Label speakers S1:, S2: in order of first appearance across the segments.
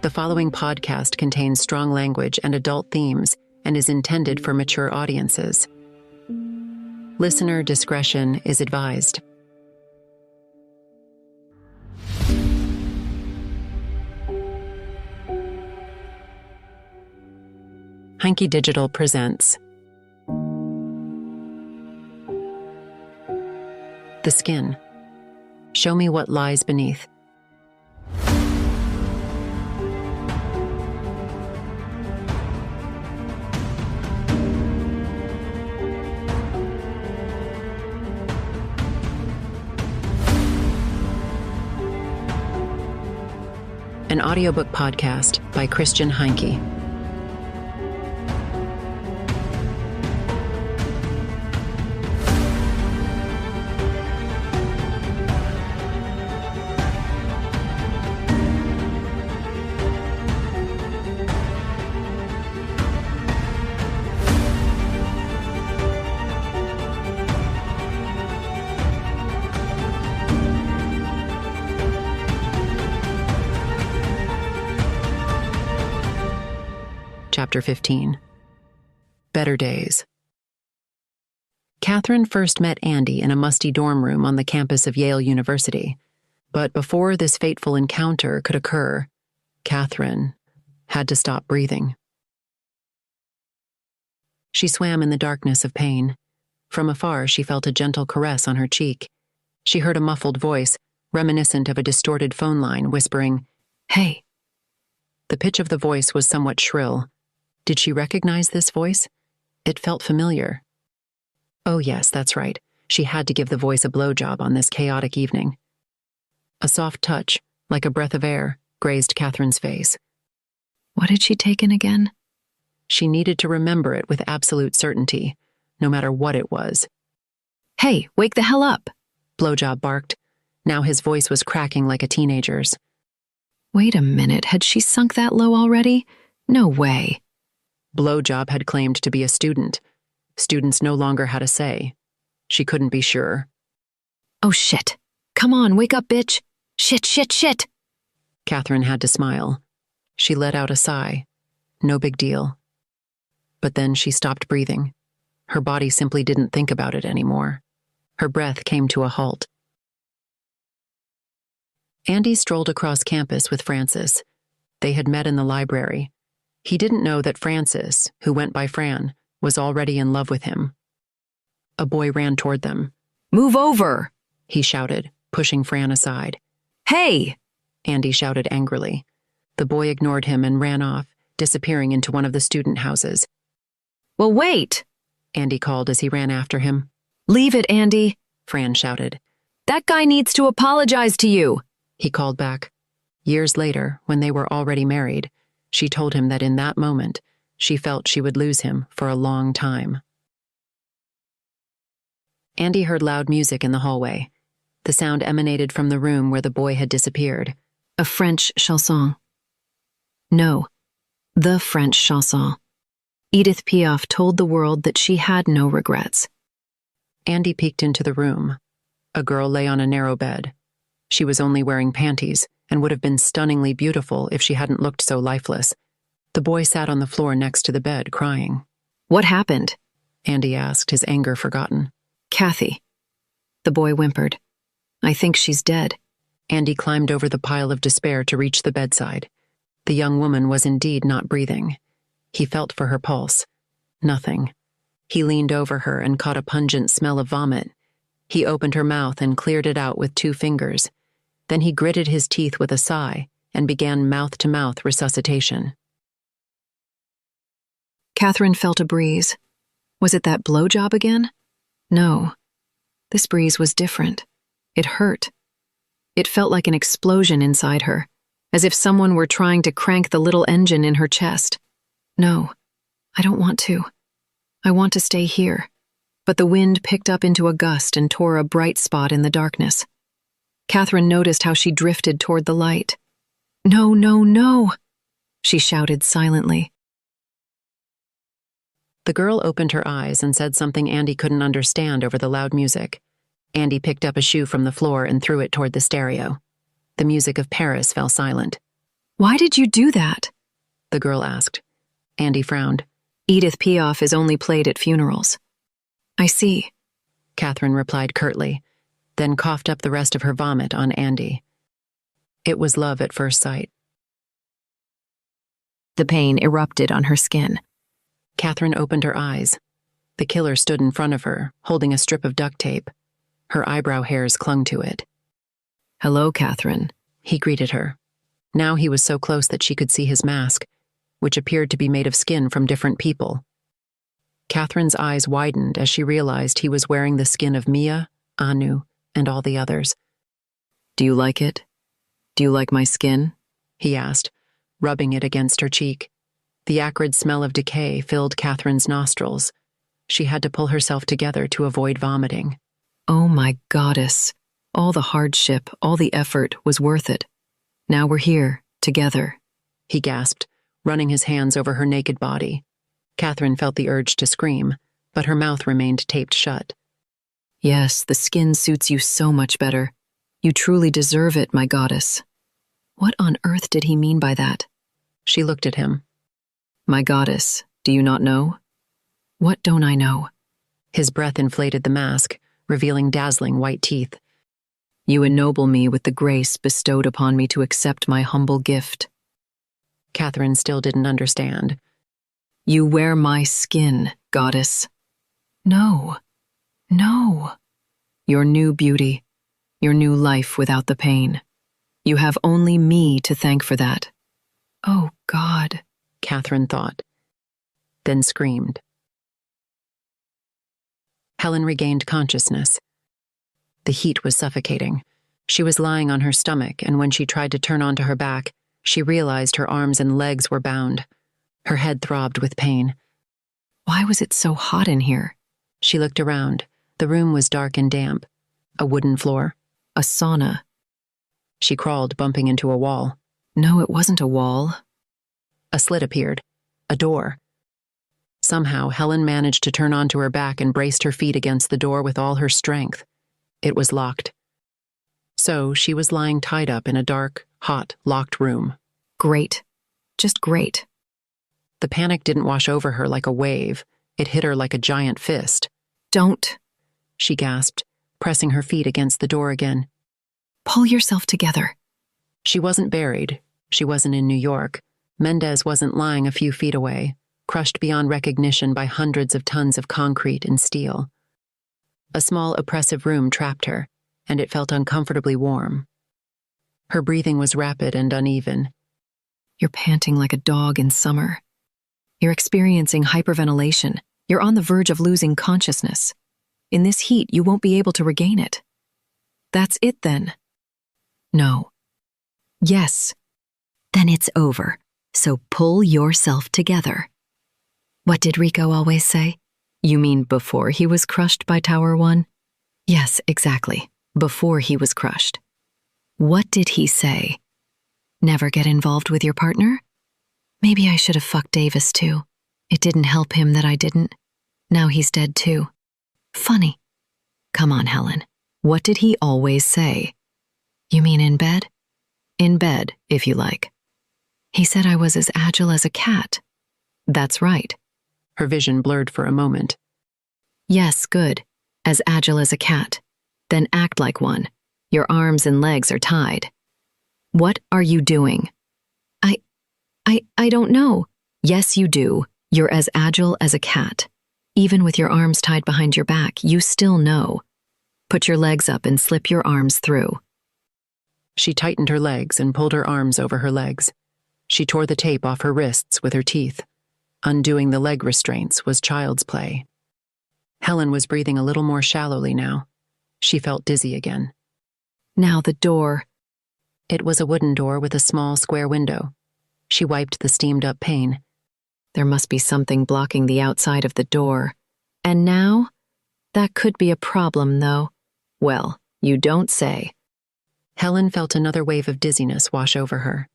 S1: The following podcast contains strong language and adult themes and is intended for mature audiences. Listener discretion is advised. Hanky Digital presents The Skin. Show me what lies beneath. An audiobook podcast by Christian Heinke. Chapter 15. Better Days. Katherine first met Andy in a musty dorm room on the campus of Yale University. But before this fateful encounter could occur, Katherine had to stop breathing. She swam in the darkness of pain. From afar, she felt a gentle caress on her cheek. She heard a muffled voice, reminiscent of a distorted phone line, whispering, "Hey." The pitch of the voice was somewhat shrill. Did she recognize this voice? It felt familiar. Oh yes, that's right. She had to give the voice a blowjob on this chaotic evening. A soft touch, like a breath of air, grazed Katherine's face. What had she taken again? She needed to remember it with absolute certainty, no matter what it was. "Hey, wake the hell up," Blowjob barked. Now his voice was cracking like a teenager's. Wait a minute, had she sunk that low already? No way. Blowjob had claimed to be a student. Students no longer had a say. She couldn't be sure. "Oh shit. Come on, wake up, bitch. Shit. Katherine had to smile. She let out a sigh. No big deal. But then she stopped breathing. Her body simply didn't think about it anymore. Her breath came to a halt. Andy strolled across campus with Francis. They had met in the library. He didn't know that Francis, who went by Fran, was already in love with him. A boy ran toward them. "Move over," he shouted, pushing Fran aside. "Hey!" Andy shouted angrily. The boy ignored him and ran off, disappearing into one of the student houses. "Well, wait," Andy called as he ran after him. "Leave it, Andy," Fran shouted. "That guy needs to apologize to you," he called back. Years later, when they were already married, she told him that in that moment, she felt she would lose him for a long time. Andy heard loud music in the hallway. The sound emanated from the room where the boy had disappeared. A French chanson. No, the French chanson. Edith Piaf told the world that she had no regrets. Andy peeked into the room. A girl lay on a narrow bed. She was only wearing panties and would have been stunningly beautiful if she hadn't looked so lifeless. The boy sat on the floor next to the bed, crying. "What happened?" Andy asked, his anger forgotten. "Kathy." The boy whimpered. "I think she's dead." Andy climbed over the pile of despair to reach the bedside. The young woman was indeed not breathing. He felt for her pulse. Nothing. He leaned over her and caught a pungent smell of vomit. He opened her mouth and cleared it out with 2 fingers. Then he gritted his teeth with a sigh and began mouth-to-mouth resuscitation. Katherine felt a breeze. Was it that blowjob again? No. This breeze was different. It hurt. It felt like an explosion inside her, as if someone were trying to crank the little engine in her chest. No, I don't want to. I want to stay here. But the wind picked up into a gust and tore a bright spot in the darkness. Katherine noticed how she drifted toward the light. No, she shouted silently. The girl opened her eyes and said something Andy couldn't understand over the loud music. Andy picked up a shoe from the floor and threw it toward the stereo. The music of Paris fell silent.
S2: Why did you do that?
S1: The girl asked. Andy frowned.
S2: Edith Piaf is only played at funerals. I see.
S1: Katherine replied curtly, then coughed up the rest of her vomit on Andy. It was love at first sight.
S2: The pain erupted on her skin.
S1: Katherine opened her eyes. The killer stood in front of her, holding a strip of duct tape. Her eyebrow hairs clung to it.
S2: Hello, Katherine.
S1: He greeted her. Now he was so close that she could see his mask, which appeared to be made of skin from different people. Katherine's eyes widened as she realized he was wearing the skin of Mia, Anu, and all the others.
S2: Do you like it? Do you like my skin?
S1: He asked, rubbing it against her cheek. The acrid smell of decay filled Katherine's nostrils. She had to pull herself together to avoid vomiting.
S2: Oh my goddess. All the hardship, all the effort was worth it. Now we're here, together.
S1: He gasped, running his hands over her naked body. Katherine felt the urge to scream, but her mouth remained taped shut.
S2: Yes, the skin suits you so much better. You truly deserve it, my goddess. What on earth did he mean by that?
S1: She looked at him.
S2: My goddess, do you not know? What don't I know?
S1: His breath inflated the mask, revealing dazzling white teeth.
S2: You ennoble me with the grace bestowed upon me to accept my humble gift.
S1: Katherine still didn't understand.
S2: You wear my skin, goddess. No. No. Your new beauty, your new life without the pain. You have only me to thank for that. Oh, God,
S1: Katherine thought, then screamed. Helen regained consciousness. The heat was suffocating. She was lying on her stomach, and when she tried to turn onto her back, she realized her arms and legs were bound. Her head throbbed with pain.
S2: Why was it so hot in here?
S1: She looked around. The room was dark and damp. A wooden floor.
S2: A sauna.
S1: She crawled, bumping into a wall.
S2: No, it wasn't a wall.
S1: A slit appeared. A door. Somehow, Helen managed to turn onto her back and braced her feet against the door with all her strength. It was locked. So she was lying tied up in a dark, hot, locked room.
S2: Great. Just great.
S1: The panic didn't wash over her like a wave. It hit her like a giant fist.
S2: Don't,
S1: she gasped, pressing her feet against the door again.
S2: Pull yourself together.
S1: She wasn't buried. She wasn't in New York. Mendez wasn't lying a few feet away, crushed beyond recognition by hundreds of tons of concrete and steel. A small, oppressive room trapped her, and it felt uncomfortably warm. Her breathing was rapid and uneven.
S2: You're panting like a dog in summer. You're experiencing hyperventilation. You're on the verge of losing consciousness. In this heat, you won't be able to regain it. That's it, then. No. Yes.
S3: Then it's over. So pull yourself together. What did Rico always say?
S2: You mean before he was crushed by Tower 1?
S3: Yes, exactly. Before he was crushed. What did he say? Never get involved with your partner? Maybe I should have fucked Davis too. It didn't help him that I didn't. Now he's dead too. Funny. Come on, Helen.
S2: What did he always say?
S3: You mean in bed?
S2: In bed, if you like.
S3: He said I was as agile as a cat.
S2: That's right.
S1: Her vision blurred for a moment.
S2: Yes, good. As agile as a cat. Then act like one. Your arms and legs are tied. What are you doing?
S3: I don't know.
S2: Yes, you do. You're as agile as a cat. Even with your arms tied behind your back, you still know. Put your legs up and slip your arms through.
S1: She tightened her legs and pulled her arms over her legs. She tore the tape off her wrists with her teeth. Undoing the leg restraints was child's play. Helen was breathing a little more shallowly now. She felt dizzy again.
S2: Now the door.
S1: It was a wooden door with a small square window. She wiped the steamed-up pane.
S2: There must be something blocking the outside of the door. And now? That could be a problem, though. Well, you don't say.
S1: Helen felt another wave of dizziness wash over her.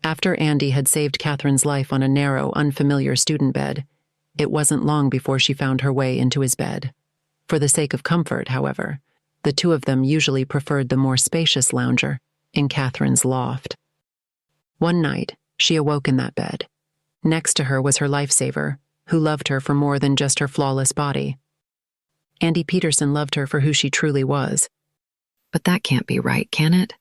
S1: After Andy had saved Katherine's life on a narrow, unfamiliar student bed, it wasn't long before she found her way into his bed. For the sake of comfort, however, the two of them usually preferred the more spacious lounger, in Katherine's loft. One night, she awoke in that bed. Next to her was her lifesaver, who loved her for more than just her flawless body. Andy Peterson loved her for who she truly was.
S2: But that can't be right, can it?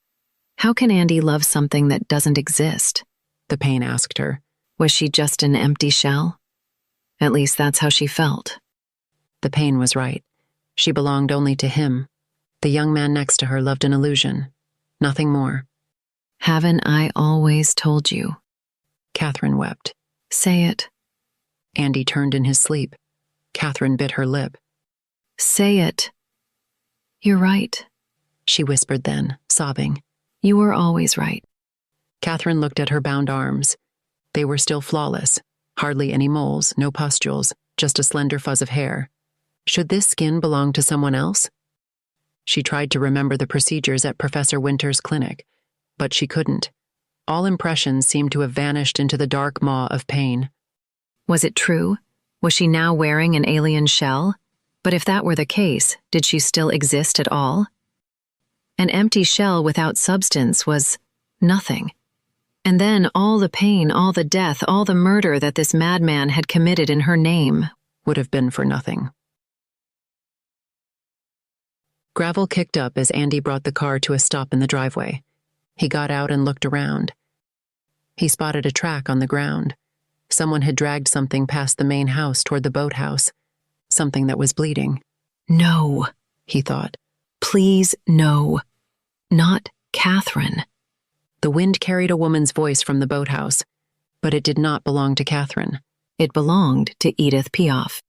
S2: How can Andy love something that doesn't exist?
S1: The pain asked her.
S2: Was she just an empty shell? At least that's how she felt.
S1: The pain was right. She belonged only to him. The young man next to her loved an illusion. Nothing more.
S2: Haven't I always told you?
S1: Katherine wept.
S2: Say it.
S1: Andy turned in his sleep. Katherine bit her lip.
S2: Say it. You're right,
S1: she whispered then, sobbing.
S2: You were always right.
S1: Katherine looked at her bound arms. They were still flawless. Hardly any moles, no pustules, just a slender fuzz of hair. Should this skin belong to someone else? She tried to remember the procedures at Professor Winter's clinic, but she couldn't. All impressions seemed to have vanished into the dark maw of pain.
S2: Was it true? Was she now wearing an alien shell? But if that were the case, did she still exist at all? An empty shell without substance was nothing. And then all the pain, all the death, all the murder that this madman had committed in her name
S1: would have been for nothing. Gravel kicked up as Andy brought the car to a stop in the driveway. He got out and looked around. He spotted a track on the ground. Someone had dragged something past the main house toward the boathouse, something that was bleeding.
S2: No,
S1: he thought.
S2: Please, no. Not Katherine.
S1: The wind carried a woman's voice from the boathouse, but it did not belong to Katherine.
S2: It belonged to Edith Piaf.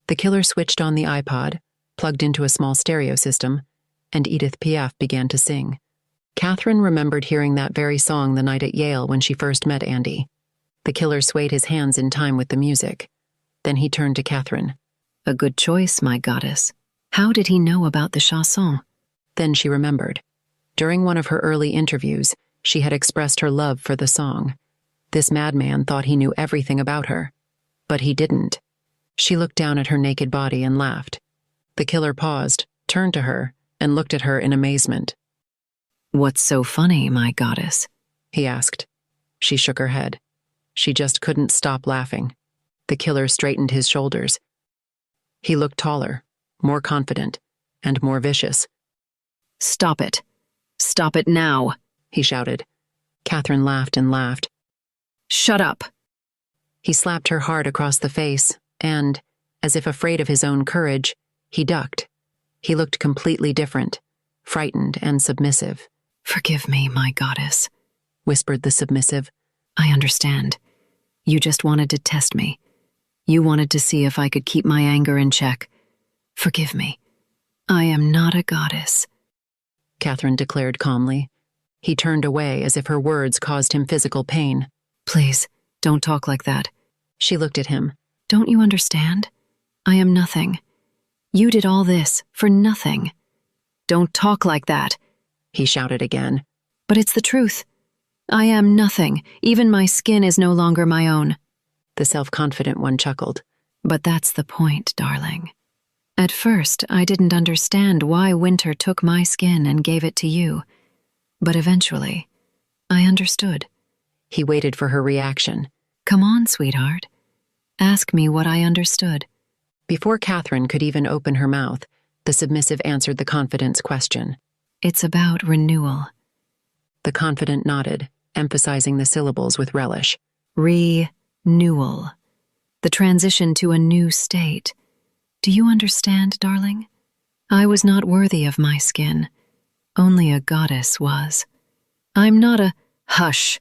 S1: The killer switched on the iPod, plugged into a small stereo system, and Edith Piaf began to sing. Katherine remembered hearing that very song the night at Yale when she first met Andy. The killer swayed his hands in time with the music. Then he turned to Katherine.
S2: A good choice, my goddess. How did he know about the chanson?
S1: Then she remembered. During one of her early interviews, she had expressed her love for the song. This madman thought he knew everything about her. But he didn't. She looked down at her naked body and laughed. The killer paused, turned to her, and looked at her in amazement.
S2: What's so funny, my goddess?
S1: He asked. She shook her head. She just couldn't stop laughing. The killer straightened his shoulders. He looked taller, more confident, and more vicious.
S2: Stop it. Stop it now,
S1: he shouted. Katherine laughed and laughed.
S2: Shut up.
S1: He slapped her hard across the face, and, as if afraid of his own courage, he ducked. He looked completely different, frightened and submissive.
S2: Forgive me, my goddess,
S1: whispered the submissive.
S2: I understand. You just wanted to test me. You wanted to see if I could keep my anger in check. Forgive me. I am not a goddess,
S1: Katherine declared calmly. He turned away as if her words caused him physical pain.
S2: Please, don't talk like that.
S1: She looked at him.
S2: Don't you understand? I am nothing. You did all this for nothing. Don't talk like that,
S1: he shouted again.
S2: But it's the truth. I am nothing. Even my skin is no longer my own.
S1: The self-confident one chuckled.
S2: But that's the point, darling. At first, I didn't understand why Winter took my skin and gave it to you. But eventually, I understood.
S1: He waited for her reaction.
S2: Come on, sweetheart. Ask me what I understood.
S1: Before Katherine could even open her mouth, the submissive answered the confident's question.
S2: It's about renewal.
S1: The confident nodded, emphasizing the syllables with relish.
S2: Renewal. The transition to a new state. Do you understand, darling? I was not worthy of my skin. Only a goddess was. I'm not a— Hush,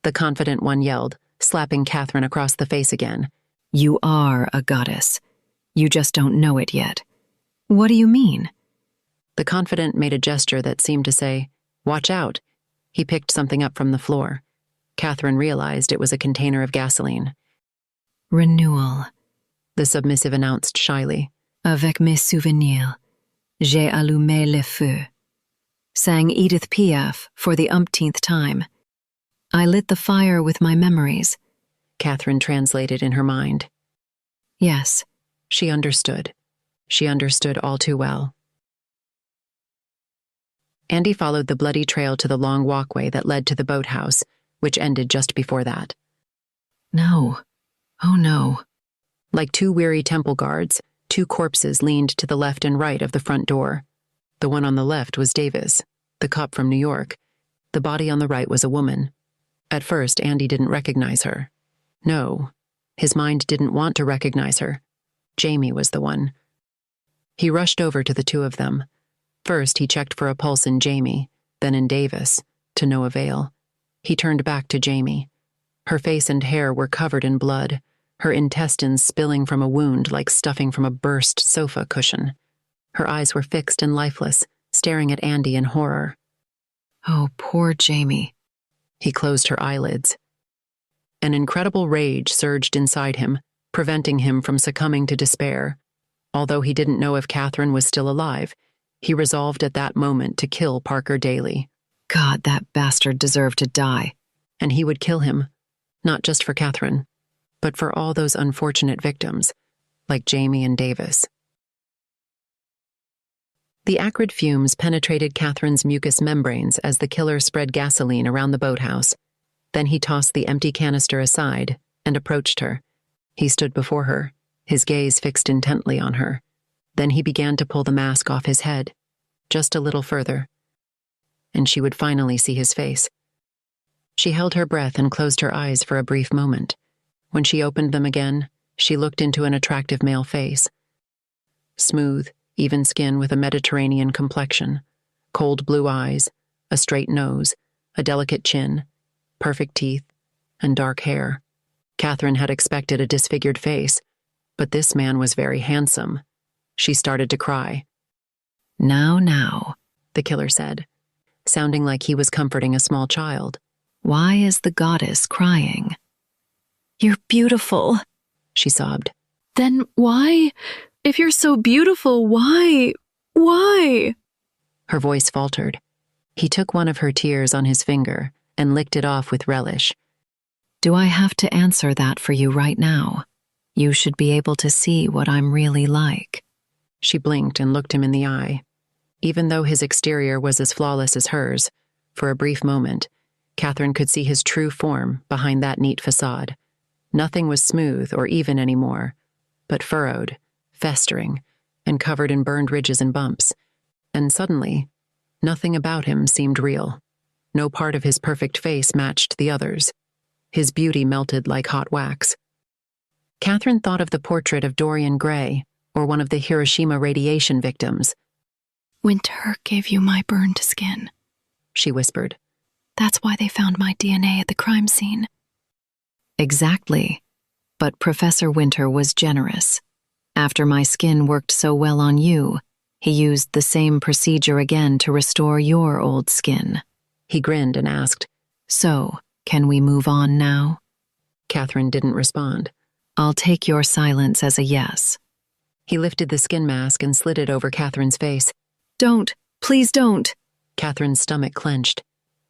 S1: the confident one yelled, slapping Katherine across the face again.
S2: You are a goddess. You just don't know it yet. What do you mean?
S1: The confident made a gesture that seemed to say, Watch out. He picked something up from the floor. Katherine realized it was a container of gasoline.
S2: Renewal,
S1: the submissive announced shyly.
S2: Avec mes souvenirs, j'ai allumé le feu. Sang Edith Piaf for the umpteenth time. I lit the fire with my memories.
S1: Katherine translated in her mind.
S2: Yes.
S1: She understood. She understood all too well. Andy followed the bloody trail to the long walkway that led to the boathouse, which ended just before that.
S2: No. Oh no.
S1: Like two weary temple guards, two corpses leaned to the left and right of the front door. The one on the left was Davis, the cop from New York. The body on the right was a woman. At first, Andy didn't recognize her. No, his mind didn't want to recognize her. Jamie was the one. He rushed over to the two of them. First, he checked for a pulse in Jamie, then in Davis, to no avail. He turned back to Jamie. Her face and hair were covered in blood, her intestines spilling from a wound like stuffing from a burst sofa cushion. Her eyes were fixed and lifeless, staring at Andy in horror.
S2: Oh, poor Jamie.
S1: He closed her eyelids. An incredible rage surged inside him, preventing him from succumbing to despair. Although he didn't know if Katherine was still alive, he resolved at that moment to kill Parker Daly.
S2: God, that bastard deserved to die.
S1: And he would kill him, not just for Katherine, but for all those unfortunate victims, like Jamie and Davis. The acrid fumes penetrated Katherine's mucous membranes as the killer spread gasoline around the boathouse. Then he tossed the empty canister aside and approached her. He stood before her, his gaze fixed intently on her. Then he began to pull the mask off his head, just a little further, and she would finally see his face. She held her breath and closed her eyes for a brief moment. When she opened them again, she looked into an attractive male face. Smooth, even skin with a Mediterranean complexion, cold blue eyes, a straight nose, a delicate chin, perfect teeth, and dark hair. Katherine had expected a disfigured face, but this man was very handsome. She started to cry.
S2: Now,
S1: the killer said, sounding like he was comforting a small child.
S2: Why is the goddess crying?
S3: You're beautiful,
S1: she sobbed.
S3: Then why? If you're so beautiful, why? Why?
S1: Her voice faltered. He took one of her tears on his finger and licked it off with relish.
S2: Do I have to answer that for you right now? You should be able to see what I'm really like.
S1: She blinked and looked him in the eye. Even though his exterior was as flawless as hers, for a brief moment, Katherine could see his true form behind that neat facade. Nothing was smooth or even anymore, but furrowed, festering, and covered in burned ridges and bumps. And suddenly, nothing about him seemed real. No part of his perfect face matched the others. His beauty melted like hot wax. Katherine thought of the portrait of Dorian Gray, or one of the Hiroshima radiation victims.
S3: Winter gave you my burned skin,
S1: she whispered.
S3: That's why they found my DNA at the crime scene.
S2: Exactly. But Professor Winter was generous. After my skin worked so well on you, he used the same procedure again to restore your old skin.
S1: He grinned and asked,
S2: So, can we move on now?
S1: Katherine didn't respond.
S2: I'll take your silence as a yes.
S1: He lifted the skin mask and slid it over Katherine's face.
S2: Don't, please don't.
S1: Katherine's stomach clenched.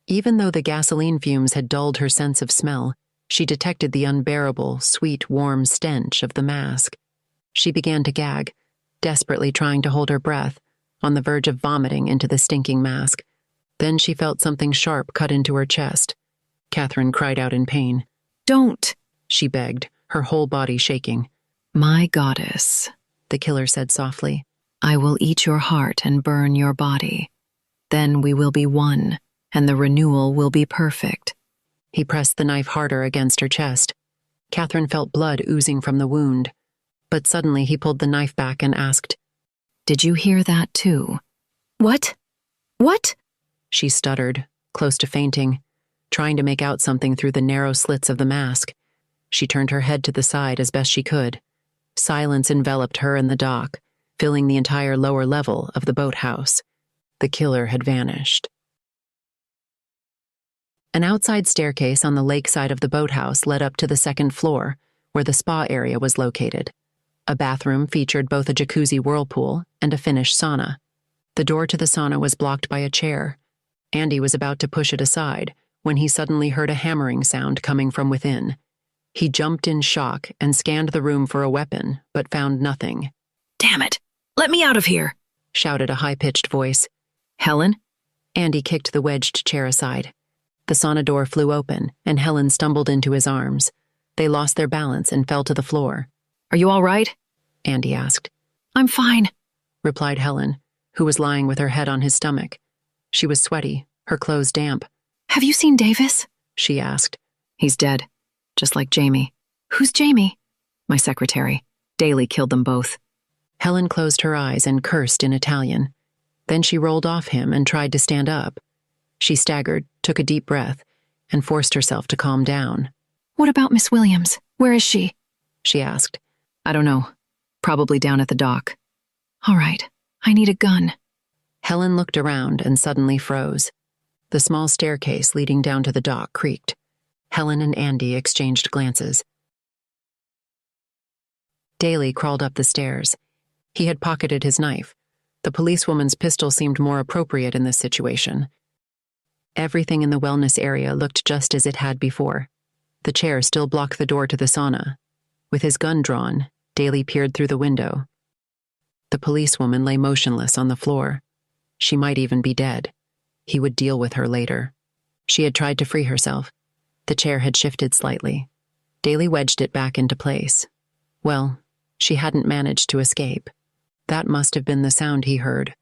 S1: Even though the gasoline fumes had dulled her sense of smell, she detected the unbearable, sweet, warm stench of the mask. She began to gag, desperately trying to hold her breath, on the verge of vomiting into the stinking mask. Then she felt something sharp cut into her chest. Katherine cried out in pain.
S2: Don't,
S1: she begged, her whole body shaking.
S2: My goddess,
S1: the killer said softly.
S2: I will eat your heart and burn your body. Then we will be one, and the renewal will be perfect.
S1: He pressed the knife harder against her chest. Katherine felt blood oozing from the wound. But suddenly he pulled the knife back and asked,
S2: Did you hear that too?
S3: What? What?
S1: She stuttered, close to fainting, trying to make out something through the narrow slits of the mask. She turned her head to the side as best she could. Silence enveloped her and the dock, filling the entire lower level of the boathouse. The killer had vanished. An outside staircase on the lake side of the boathouse led up to the second floor, where the spa area was located. A bathroom featured both a jacuzzi whirlpool and a Finnish sauna. The door to the sauna was blocked by a chair. Andy was about to push it aside when he suddenly heard a hammering sound coming from within. He jumped in shock and scanned the room for a weapon, but found nothing.
S3: Damn it! Let me out of here!
S1: Shouted a high-pitched voice.
S2: Helen?
S1: Andy kicked the wedged chair aside. The sauna door flew open, and Helen stumbled into his arms. They lost their balance and fell to the floor.
S2: Are you all right?
S1: Andy asked.
S2: I'm fine,
S1: Replied Helen, who was lying with her head on his stomach. She was sweaty, her clothes damp.
S2: Have you seen Davis?
S1: She asked.
S2: He's dead, just like Jamie. Who's Jamie? My secretary. Daly killed them both.
S1: Helen closed her eyes and cursed in Italian. Then she rolled off him and tried to stand up. She staggered, took a deep breath, and forced herself to calm down.
S2: What about Miss Williams? Where is she?
S1: She asked.
S2: I don't know. Probably down at the dock. All right, I need a gun.
S1: Helen looked around and suddenly froze. The small staircase leading down to the dock creaked. Helen and Andy exchanged glances. Daly crawled up the stairs. He had pocketed his knife. The policewoman's pistol seemed more appropriate in this situation. Everything in the wellness area looked just as it had before. The chair still blocked the door to the sauna. With his gun drawn, Daly peered through the window. The policewoman lay motionless on the floor. She might even be dead. He would deal with her later. She had tried to free herself. The chair had shifted slightly. Daly wedged it back into place. Well, she hadn't managed to escape. That must have been the sound he heard,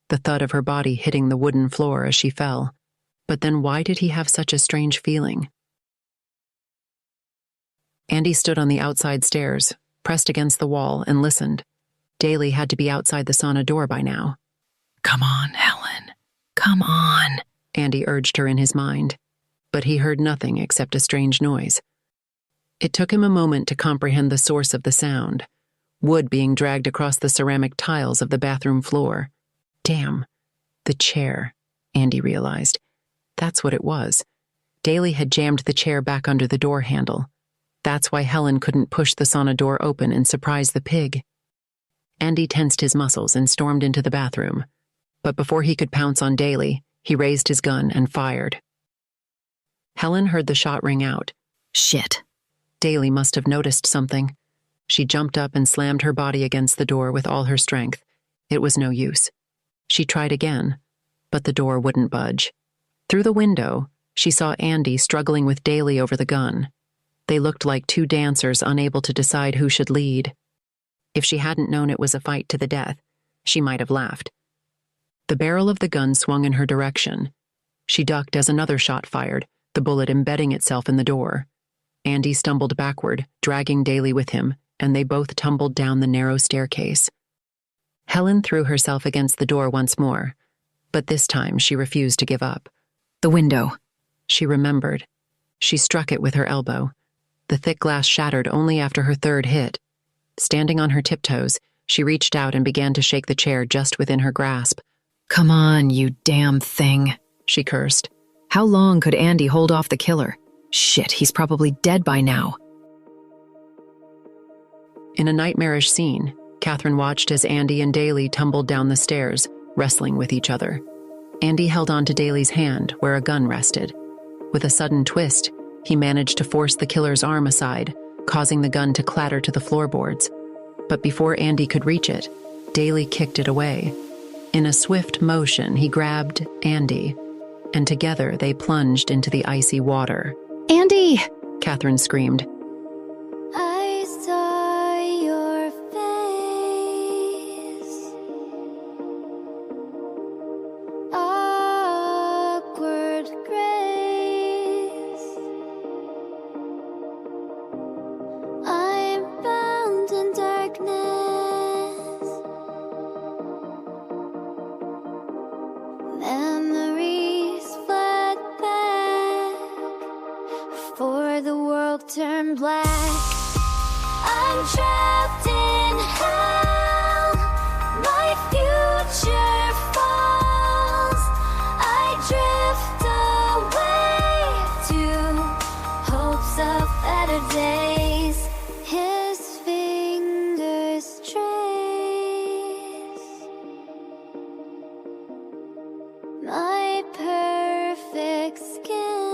S1: the thud of her body hitting the wooden floor as she fell. But then why did he have such a strange feeling? Andy stood on the outside stairs, pressed against the wall, and listened. Daly had to be outside the sauna door by now.
S2: Come on, Helen. Come on,
S1: Andy urged her in his mind. But he heard nothing except a strange noise. It took him a moment to comprehend the source of the sound. Wood being dragged across the ceramic tiles of the bathroom floor. Damn. The chair, Andy realized. That's what it was. Daly had jammed the chair back under the door handle. That's why Helen couldn't push the sauna door open and surprise the pig. Andy tensed his muscles and stormed into the bathroom. But before he could pounce on Daly, he raised his gun and fired. Helen heard the shot ring out.
S2: Shit.
S1: Daly must have noticed something. She jumped up and slammed her body against the door with all her strength. It was no use. She tried again, but the door wouldn't budge. Through the window, she saw Andy struggling with Daly over the gun. They looked like two dancers unable to decide who should lead. If she hadn't known it was a fight to the death, she might have laughed. The barrel of the gun swung in her direction. She ducked as another shot fired, the bullet embedding itself in the door. Andy stumbled backward, dragging Daly with him, and they both tumbled down the narrow staircase. Helen threw herself against the door once more, but this time she refused to give up.
S2: The window.
S1: She remembered. She struck it with her elbow. The thick glass shattered only after her third hit. Standing on her tiptoes, she reached out and began to shake the chair just within her grasp.
S2: Come on, you damn thing,
S1: she cursed.
S2: How long could Andy hold off the killer? Shit, he's probably dead by now.
S1: In a nightmarish scene, Katherine watched as Andy and Daly tumbled down the stairs, wrestling with each other. Andy held on to Daly's hand where a gun rested. With a sudden twist, he managed to force the killer's arm aside, causing the gun to clatter to the floorboards. But before Andy could reach it, Daly kicked it away. In a swift motion, he grabbed Andy, and together they plunged into the icy water.
S2: Andy!
S1: Katherine screamed.
S4: I saw your face. Awkward grace. I'm bound in darkness. Memories flood back before the world turned black. I'm trapped in hell. My future falls. I drift away to hopes of better days. His fingers trace my perfect skin.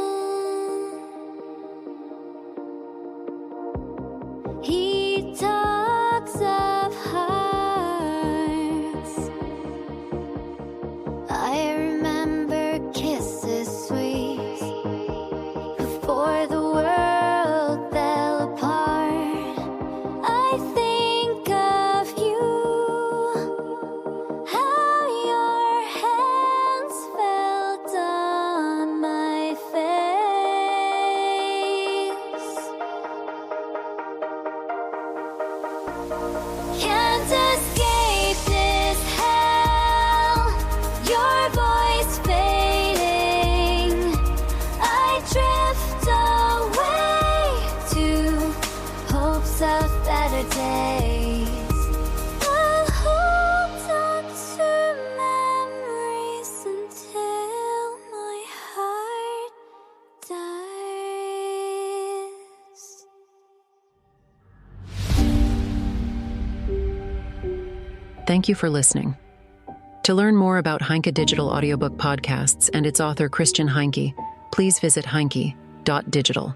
S4: He taught
S1: Thank you for listening. To learn more about Heinke Digital Audiobook Podcasts and its author Christian Heinke, please visit heinke.digital.